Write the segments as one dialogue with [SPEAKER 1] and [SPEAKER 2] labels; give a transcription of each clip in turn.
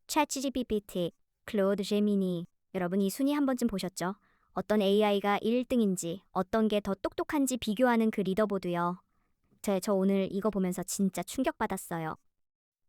[SPEAKER 1] 챗GPT, 클로드 제미니. 여러분 이 순위 한 번쯤 보셨죠? 어떤 AI가 1등인지, 어떤 게 더 똑똑한지 비교하는 그 리더보드요. 저 오늘 이거 보면서 진짜 충격받았어요.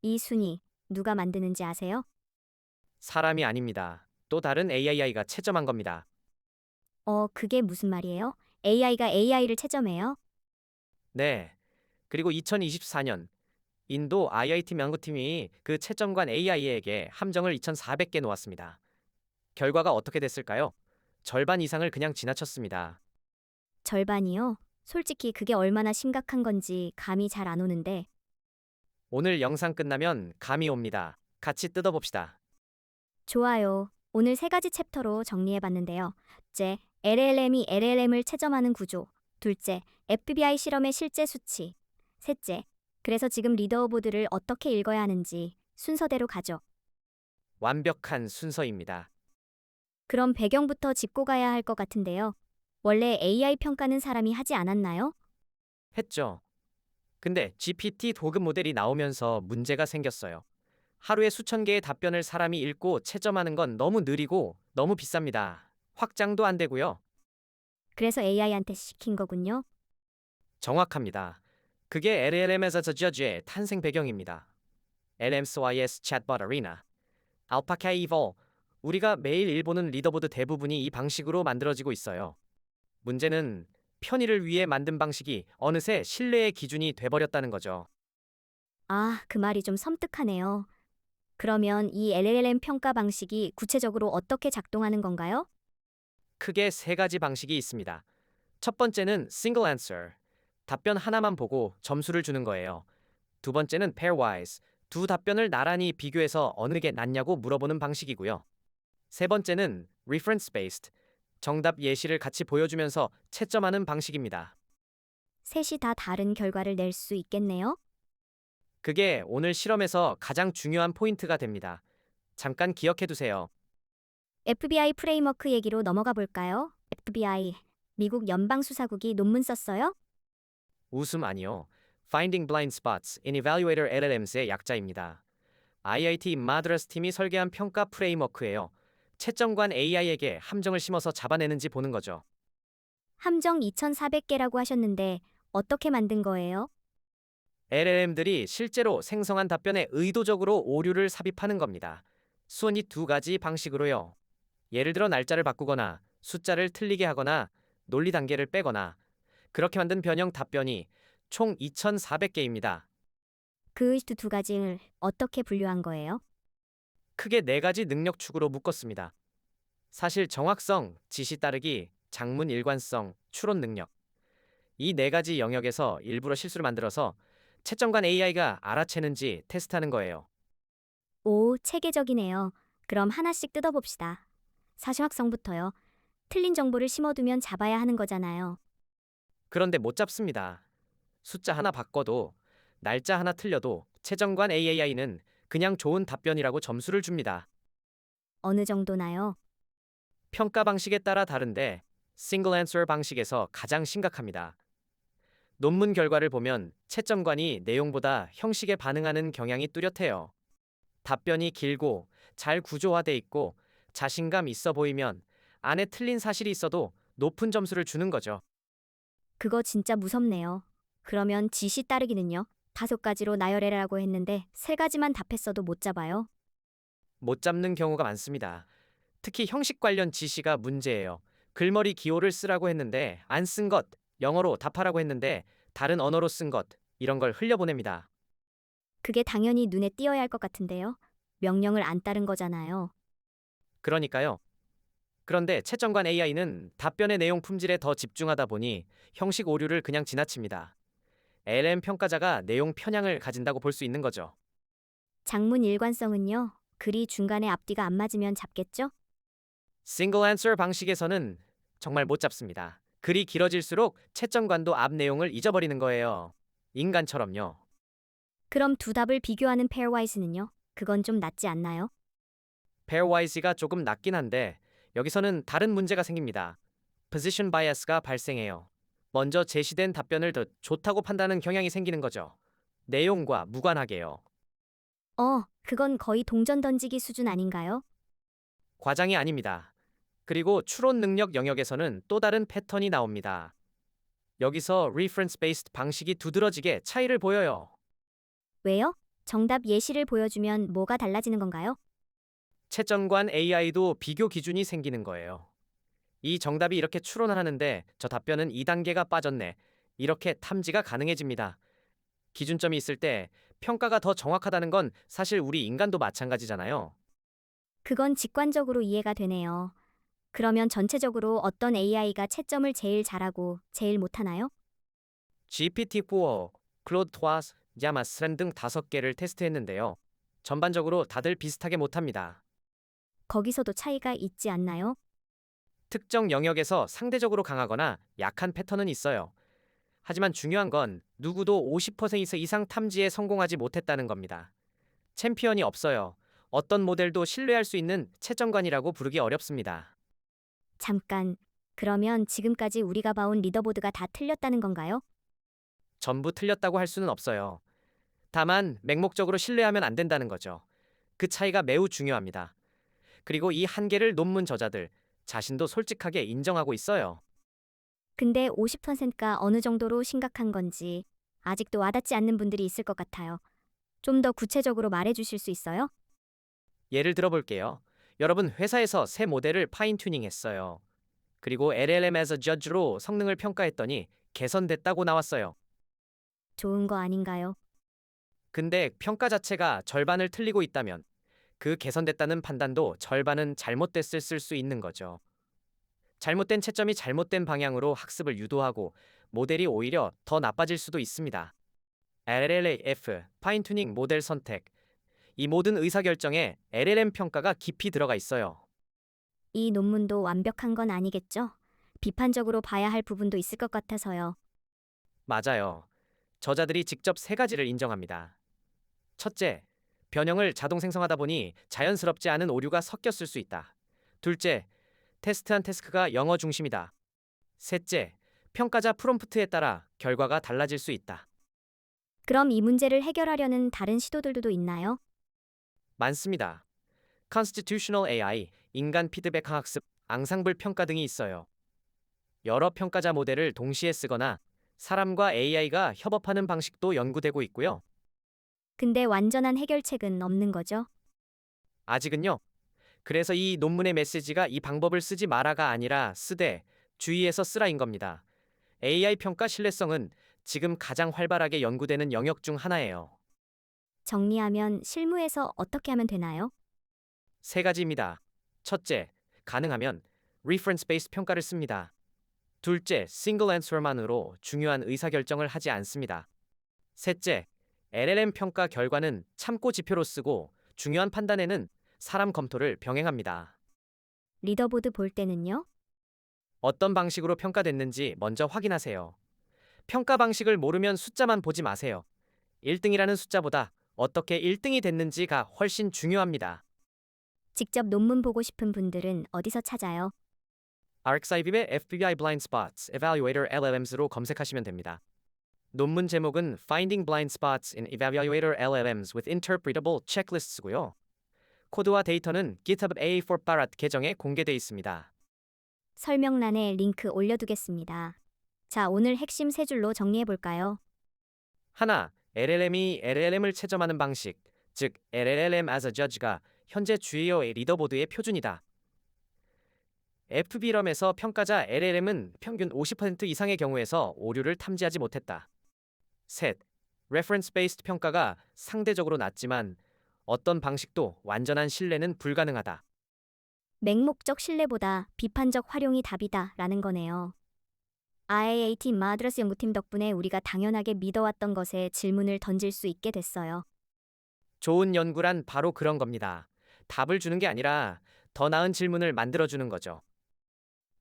[SPEAKER 1] 이 순위 누가 만드는지 아세요?
[SPEAKER 2] 사람이 아닙니다. 또 다른 AI가 채점한 겁니다.
[SPEAKER 1] 그게 무슨 말이에요? AI가 AI를 채점해요?
[SPEAKER 2] 네. 그리고 2024년 인도 IIT 연구팀이 그 채점관 AI에게 함정을 2,400개 놓았습니다. 결과가 어떻게 됐을까요? 절반 이상을 그냥 지나쳤습니다.
[SPEAKER 1] 절반이요? 솔직히 그게 얼마나 심각한 건지 감이 잘 안 오는데.
[SPEAKER 2] 오늘 영상 끝나면 감이 옵니다. 같이 뜯어봅시다.
[SPEAKER 1] 좋아요. 오늘 세 가지 챕터로 정리해봤는데요. 첫째, LLM이 LLM을 채점하는 구조. 둘째, FBI 실험의 실제 수치. 셋째, 그래서 지금 리더보드를 어떻게 읽어야 하는지 순서대로 가죠.
[SPEAKER 2] 완벽한 순서입니다.
[SPEAKER 1] 그럼 배경부터 짚고 가야 할 것 같은데요. 원래 AI 평가는 사람이 하지 않았나요?
[SPEAKER 2] 했죠. 근데 GPT 도급 모델이 나오면서 문제가 생겼어요. 하루에 수천 개의 답변을 사람이 읽고 채점하는 건 너무 느리고 너무 비쌉니다. 확장도 안 되고요.
[SPEAKER 1] 그래서 AI한테 시킨 거군요.
[SPEAKER 2] 정확합니다. 그게 LLM as a Judge의 탄생 배경입니다. LMSYS Chatbot Arena, Alpaca Evol. 우리가 매일 일보는 리더보드 대부분이 이 방식으로 만들어지고 있어요. 문제는 편의를 위해 만든 방식이 어느새 신뢰의 기준이 돼버렸다는 거죠.
[SPEAKER 1] 아, 그 말이 좀 섬뜩하네요. 그러면 이 LLM 평가 방식이 구체적으로 어떻게 작동하는 건가요?
[SPEAKER 2] 크게 세 가지 방식이 있습니다. 첫 번째는 Single Answer, 답변 하나만 보고 점수를 주는 거예요. 두 번째는 Pairwise, 두 답변을 나란히 비교해서 어느 게 낫냐고 물어보는 방식이고요. 세 번째는 Reference Based, 정답 예시를 같이 보여주면서 채점하는 방식입니다.
[SPEAKER 1] 셋이 다 다른 결과를 낼 수 있겠네요?
[SPEAKER 2] 그게 오늘 실험에서 가장 중요한 포인트가 됩니다. 잠깐 기억해 두세요.
[SPEAKER 1] FBI 프레임워크 얘기로 넘어가 볼까요? FBI, 미국 연방수사국이 논문 썼어요?
[SPEAKER 2] 웃음 아니요. Finding Blind Spots in Evaluator LLMs의 약자입니다. IIT 마드라스 팀이 설계한 평가 프레임워크예요. 채점관 AI에게 함정을 심어서 잡아내는지 보는 거죠.
[SPEAKER 1] 함정 2,400개라고 하셨는데 어떻게 만든 거예요?
[SPEAKER 2] LLM들이 실제로 생성한 답변에 의도적으로 오류를 삽입하는 겁니다. 순위 두 가지 방식으로요. 예를 들어 날짜를 바꾸거나 숫자를 틀리게 하거나 논리 단계를 빼거나 그렇게 만든 변형 답변이 총 2,400개입니다.
[SPEAKER 1] 그 두 가지를 어떻게 분류한 거예요?
[SPEAKER 2] 크게 네 가지 능력 축으로 묶었습니다. 사실 정확성, 지시 따르기, 장문 일관성, 추론 능력. 이 네 가지 영역에서 일부러 실수를 만들어서 채점관 AI가 알아채는지 테스트하는 거예요.
[SPEAKER 1] 오, 체계적이네요. 그럼 하나씩 뜯어봅시다. 사실확성부터요. 틀린 정보를 심어두면 잡아야 하는 거잖아요.
[SPEAKER 2] 그런데 못 잡습니다. 숫자 하나 바꿔도 날짜 하나 틀려도 채점관 AI는 그냥 좋은 답변이라고 점수를 줍니다.
[SPEAKER 1] 어느 정도나요?
[SPEAKER 2] 평가 방식에 따라 다른데 싱글 앤서 방식에서 가장 심각합니다. 논문 결과를 보면 채점관이 내용보다 형식에 반응하는 경향이 뚜렷해요. 답변이 길고 잘 구조화돼 있고 자신감 있어 보이면 안에 틀린 사실이 있어도 높은 점수를 주는 거죠.
[SPEAKER 1] 그거 진짜 무섭네요. 그러면 지시 따르기는요? 5가지로 나열해라고 했는데 3가지만 답했어도 못 잡아요.
[SPEAKER 2] 못 잡는 경우가 많습니다. 특히 형식 관련 지시가 문제예요. 글머리 기호를 쓰라고 했는데 안 쓴 것, 영어로 답하라고 했는데 다른 언어로 쓴 것, 이런 걸 흘려보냅니다.
[SPEAKER 1] 그게 당연히 눈에 띄어야 할 것 같은데요. 명령을 안 따른 거잖아요.
[SPEAKER 2] 그러니까요. 그런데 채점관 AI는 답변의 내용 품질에 더 집중하다 보니 형식 오류를 그냥 지나칩니다. LM 평가자가 내용 편향을 가진다고 볼 수 있는 거죠.
[SPEAKER 1] 장문 일관성은요? 글이 중간에 앞뒤가 안 맞으면 잡겠죠?
[SPEAKER 2] 싱글 앤서 방식에서는 정말 못 잡습니다. 글이 길어질수록 채점관도 앞 내용을 잊어버리는 거예요. 인간처럼요.
[SPEAKER 1] 그럼 두 답을 비교하는 페어와이스는요? 그건 좀 낫지 않나요?
[SPEAKER 2] 페어와이즈가 조금 낮긴 한데 여기서는 다른 문제가 생깁니다. 포지션 바이어스가 발생해요. 먼저 제시된 답변을 더 좋다고 판단하는 경향이 생기는 거죠. 내용과 무관하게요.
[SPEAKER 1] 그건 거의 동전 던지기 수준 아닌가요?
[SPEAKER 2] 과장이 아닙니다. 그리고 추론 능력 영역에서는 또 다른 패턴이 나옵니다. 여기서 reference based 방식이 두드러지게 차이를 보여요.
[SPEAKER 1] 왜요? 정답 예시를 보여주면 뭐가 달라지는 건가요?
[SPEAKER 2] 채점관 AI도 비교 기준이 생기는 거예요. 이 정답이 이렇게 추론을 하는데 저 답변은 2단계가 빠졌네. 이렇게 탐지가 가능해집니다. 기준점이 있을 때 평가가 더 정확하다는 건 사실 우리 인간도 마찬가지잖아요.
[SPEAKER 1] 그건 직관적으로 이해가 되네요. 그러면 전체적으로 어떤 AI가 채점을 제일 잘하고 제일 못하나요?
[SPEAKER 2] GPT-4, 클로드2, 야마스란 등 5개를 테스트했는데요. 전반적으로 다들 비슷하게 못합니다.
[SPEAKER 1] 거기서도 차이가 있지 않나요?
[SPEAKER 2] 특정 영역에서 상대적으로 강하거나 약한 패턴은 있어요. 하지만 중요한 건 누구도 50% 이상 탐지에 성공하지 못했다는 겁니다. 챔피언이 없어요. 어떤 모델도 신뢰할 수 있는 채점관이라고 부르기 어렵습니다.
[SPEAKER 1] 잠깐. 그러면 지금까지 우리가 봐온 리더보드가 다 틀렸다는 건가요?
[SPEAKER 2] 전부 틀렸다고 할 수는 없어요. 다만 맹목적으로 신뢰하면 안 된다는 거죠. 그 차이가 매우 중요합니다. 그리고 이 한계를 논문 저자들 자신도 솔직하게 인정하고 있어요.
[SPEAKER 1] 근데 50%가 어느 정도로 심각한 건지 아직도 와닿지 않는 분들이 있을 것 같아요. 좀 더 구체적으로 말해 주실 수 있어요?
[SPEAKER 2] 예를 들어볼게요. 여러분 회사에서 새 모델을 파인 튜닝 했어요. 그리고 LLM as a judge로 성능을 평가했더니 개선됐다고 나왔어요.
[SPEAKER 1] 좋은 거 아닌가요?
[SPEAKER 2] 근데 평가 자체가 절반을 틀리고 있다면 그 개선됐다는 판단도 절반은 잘못됐을 수 있는 거죠. 잘못된 채점이 잘못된 방향으로 학습을 유도하고 모델이 오히려 더 나빠질 수도 있습니다. LLAF, 파인 튜닝 모델 선택. 이 모든 의사결정에 LLM 평가가 깊이 들어가 있어요.
[SPEAKER 1] 이 논문도 완벽한 건 아니겠죠? 비판적으로 봐야 할 부분도 있을 것 같아서요.
[SPEAKER 2] 맞아요. 저자들이 직접 3가지를 인정합니다. 첫째, 변형을 자동 생성하다 보니 자연스럽지 않은 오류가 섞였을 수 있다. 둘째, 테스트한 태스크가 영어 중심이다. 셋째, 평가자 프롬프트에 따라 결과가 달라질 수 있다.
[SPEAKER 1] 그럼 이 문제를 해결하려는 다른 시도들도 있나요?
[SPEAKER 2] 많습니다. Constitutional AI, 인간 피드백 학습, 앙상블 평가 등이 있어요. 여러 평가자 모델을 동시에 쓰거나 사람과 AI가 협업하는 방식도 연구되고 있고요.
[SPEAKER 1] 근데 완전한 해결책은 없는 거죠?
[SPEAKER 2] 아직은요. 그래서 이 논문의 메시지가 이 방법을 쓰지 마라가 아니라 쓰되 주의해서 쓰라인 겁니다. AI 평가 신뢰성은 지금 가장 활발하게 연구되는 영역 중 하나예요.
[SPEAKER 1] 정리하면 실무에서 어떻게 하면 되나요?
[SPEAKER 2] 3가지입니다. 첫째, 가능하면 reference based 평가를 씁니다. 둘째, single answer만으로 중요한 의사결정을 하지 않습니다. 셋째, LLM 평가 결과는 참고 지표로 쓰고 중요한 판단에는 사람 검토를 병행합니다.
[SPEAKER 1] 리더보드 볼 때는요?
[SPEAKER 2] 어떤 방식으로 평가됐는지 먼저 확인하세요. 평가 방식을 모르면 숫자만 보지 마세요. 1등이라는 숫자보다 어떻게 1등이 됐는지가 훨씬 중요합니다.
[SPEAKER 1] 직접 논문 보고 싶은 분들은 어디서 찾아요?
[SPEAKER 2] ArcSciBib의 FBI Blind Spots Evaluator LLMs로 검색하시면 됩니다. 논문 제목은 Finding Blind Spots in Evaluator LLMs with Interpretable Checklists고요. 코드와 데이터는 GitHub A4 Barat 계정에 공개돼 있습니다.
[SPEAKER 1] 설명란에 링크 올려두겠습니다. 자, 오늘 핵심 3줄로 정리해 볼까요?
[SPEAKER 2] 하나, LLM이 LLM을 채점하는 방식, 즉 LLM as a judge가 현재 주요 리더보드의 표준이다. FB럼에서 평가자 LLM은 평균 50% 이상의 경우에서 오류를 탐지하지 못했다. 셋, reference based 평가가 상대적으로 낮지만 어떤 방식도 완전한 신뢰는 불가능하다.
[SPEAKER 1] 맹목적 신뢰보다 비판적 활용이 답이다 라는 거네요. IAT 마드라스 연구팀 덕분에 우리가 당연하게 믿어왔던 것에 질문을 던질 수 있게 됐어요.
[SPEAKER 2] 좋은 연구란 바로 그런 겁니다. 답을 주는 게 아니라 더 나은 질문을 만들어주는 거죠.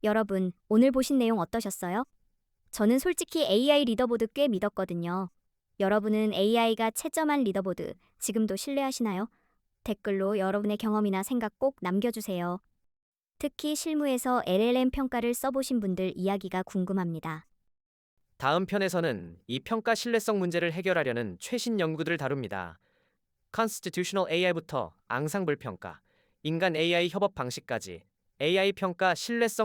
[SPEAKER 1] 여러분, 오늘 보신 내용 어떠셨어요? 저는 솔직히 AI 리더보드 꽤 믿었거든요. 여러분은 AI가 채점한 리더보드 지금도 신뢰하시나요? 댓글로 여러분의 경험이나 생각 꼭 남겨주세요. 특히 실무에서 LLM 평가를 써보신 분들 이야기가 궁금합니다.
[SPEAKER 2] 다음 편에서는 이 평가 신뢰성 문제를 해결하려는 최신 연구들을 다룹니다. constitutional AI부터 앙상블 평가, 인간 AI 협업 방식까지 AI 평가 신뢰성